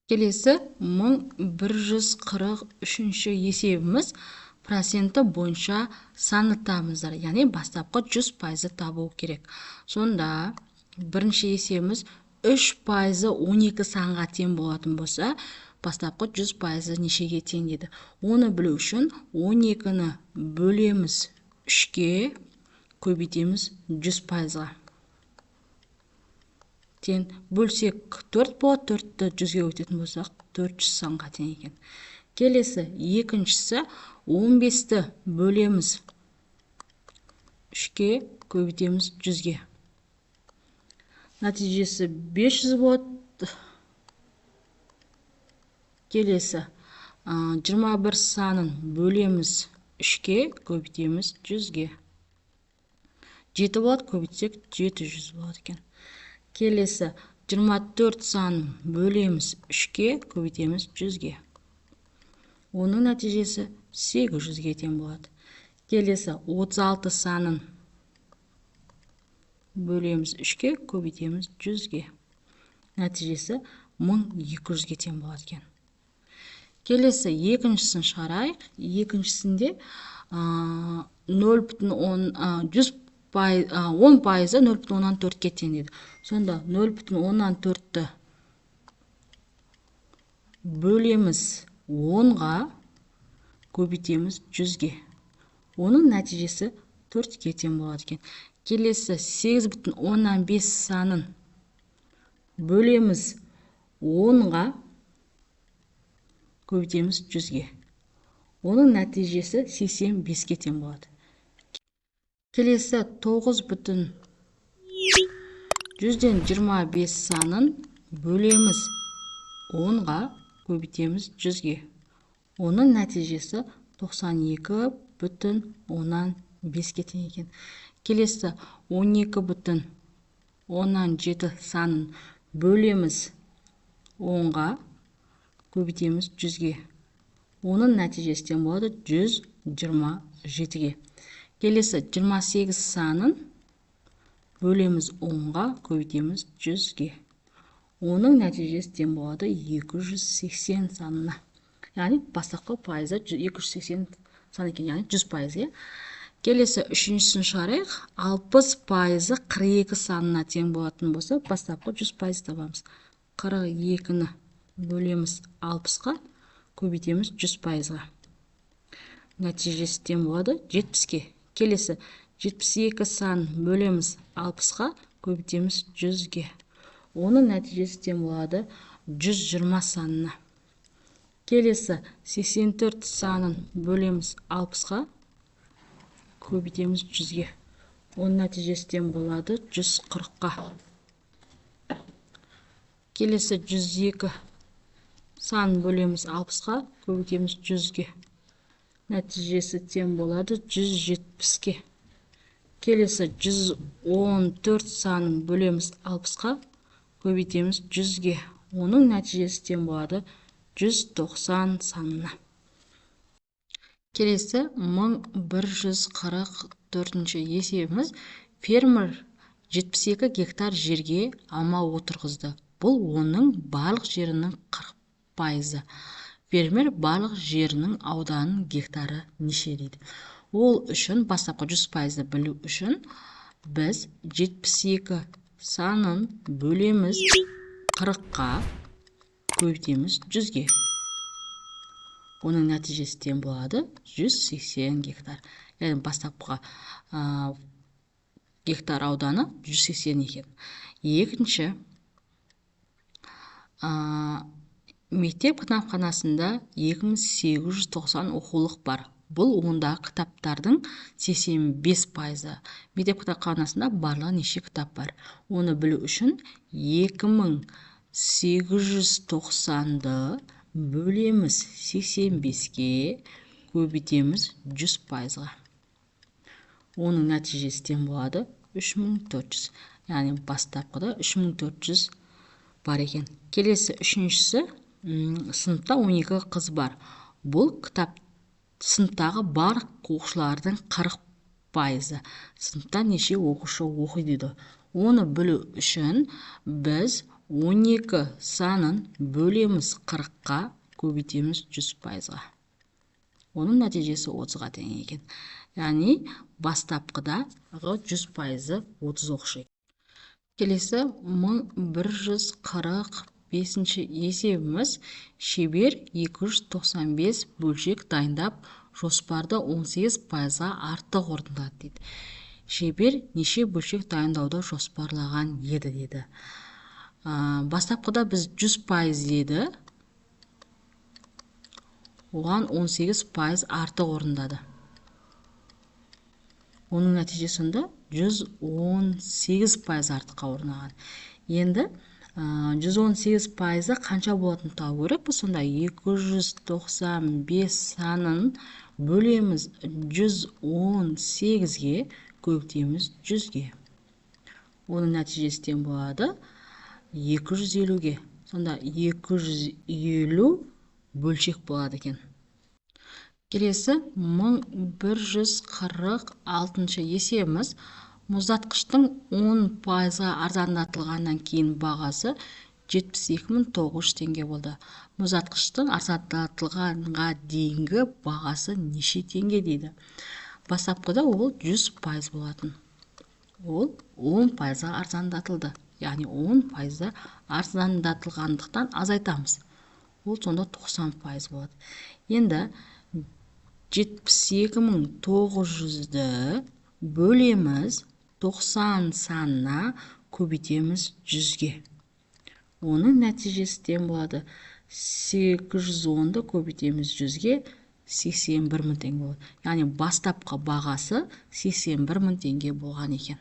Келесі 1143 есебіміз проценті бойынша саны табыңыздар. Яғни бастапқы 100% табу керек. Сонда бірінші есебіміз 3% 12 санға тең болатын болса, бастапқы 100% нешеге тең деді. Оны білу үшін 12-ні бөлеміз 3-ке, көбейтеміз 100%-ға. Тең бөлсек 4 болады, 4-ті 100-ге өтетін болсақ 400 санға тең екен. Келесі екіншісі 15-ті бөлеміз 3-ке, көбейтеміз 100-ге. Нәтижесі 500 болады. Келесі 21 санын бөлеміз 3-ке, көбейтеміз 100-ге. 7 болады, көбейтсек 700 болады екен. Келесі 24 санын бөлеміз 3-ке, көбейтеміз 100-ге. Оның нәтижесі 800-ге тең болады. Келесі 36 санын бөлеміз 3-ке, көбейтеміз 100-ге. Нәтижесі 1200-ге тең болады екен. Келесі екіншісін шығарайық. Екіншісінде 10%, 0,4-ке тең деді. Сонда 0,4-ті бөлеміз 10-ға, көбейтеміз 100-ге. Оның нәтижесі 4-ке тең болады екен. Келесі 8,5 санын бөлеміз 10-ға, көбейтеміз 100-ге. Оның нәтижесі 85-ке тең болады. Келесі 9,125 санын бөлеміз 10-ға, көбейтеміз 100-ге. Оның нәтижесі 92,5-ке тең екен. Келесі 12,17 санын бөлеміз 10-ға, көбейтеміз 100-ге. Оның нәтижесі тең болады 127-ге. Келесі 28 санын бөлеміз 10-ға, көбейтеміз 100-ге. Оның нәтижесі тең болады 280 санына. Яғни бастапқы пайызы 280 сан екен, яғни 100%. Келесі үшіншісін шығарайық. 60% 42 санына тең болатын болса, бастапқы 100% табамыз. 42-ні бөлеміз 60-ға, көбейтеміз 100%-ға. Нәтижесі тең болады 70-ке. Келесі 72 санын бөлеміз 60-ға, көбейтеміз 100-ге. Оның нәтижесі тең болады 120 санына. Келесі 84 санын бөлеміз 60-ға, көбейтеміз 100-ге. Оның нәтижесі тең болады 140-қа. Келесі 102 санын бөлеміз 60-ға, көбейтеміз 100-ге. Нәтижесі тең болады 170-ке. Келесі 114 санын бөлеміз 60-қа, көбейтеміз 100-ге. Оның нәтижесі тең болады 190 санына. Келесі 1144 есебіміз. Фермер 72 гектар жерге алма отырғызды. Бұл оның барлық жерінің 40%. Фермер барлық жерінің ауданының гектары неше дейді. Ол үшін бастапқы 100%-ді білу үшін біз 72 санын бөлеміз 40-қа, көбейтеміз 100-ге. Оның нәтижесі тең болады 180 гектар. Яғни бастапқы гектар ауданы 180 екен. Екінші, мектеп кітапханасында 2890 оқулық бар. Бұл ондағы кітаптардың 85%. Мектеп кітапханасында барлығы неше кітап бар. Оны білу үшін 2890-ды бөлеміз 85-ке, көбейтеміз 100%-ға. Оның нәтижесі тең болады 3400. Яғни бастапқыда 3400 бар екен. Келесі үшіншісі, сыныпта 12 қыз бар. Бұл сыныптағы бар оқушылардың 40%. Сыныпта неше оқушы оқиды? Оны білу үшін біз 12 санын бөлеміз 40-қа, көбейтеміз 100%-ға. Оның нәтижесі 30-ға тең екен. Яғни бастапқыдағы 100%-ы 30 оқшайды. Келесі 1145-ші есебіміз шебер 295 бөлшек дайындап, жоспарды 18%-ға артық орындады дейді. Шебер неше бөлшек дайындауды жоспарлаған еді деді. Бастапқыда біз 100% еді. Оған 18% артық орындады. Оның нәтижесінде 118% артыққа орнаған. Енді 118%-ы қанша болатын табу керек? Бұл сонда 295 санын бөлеміз 118-ге, көбейтеміз 100-ге. Оның нәтижесі тең болады 250-ге. Сонда 250 бөлшек болады екен. Келесі 1146-ші есебіміз мұздатқыштың 10%-ға арзандатылғаннан кейін бағасы 72.900 теңге болды. Мұздатқыштың арзандатылғанға дейінгі бағасы неше теңге дейді. Бастапқыда ол 100% болатын. Ол 10%-ға арзандатылды. Яғни 10%-ға арзандатылғандықтан азайтамыз. Ол сонда 90% болады. Енді 72.900-ді бөлеміз 90 санына, көбейтеміз 100-ге. Оның нәтижесі тең болады 810-ді көбейтеміз 100-ге, 81.000 теңге болады. Яғни бастапқы бағасы 81.000 теңге болған екен.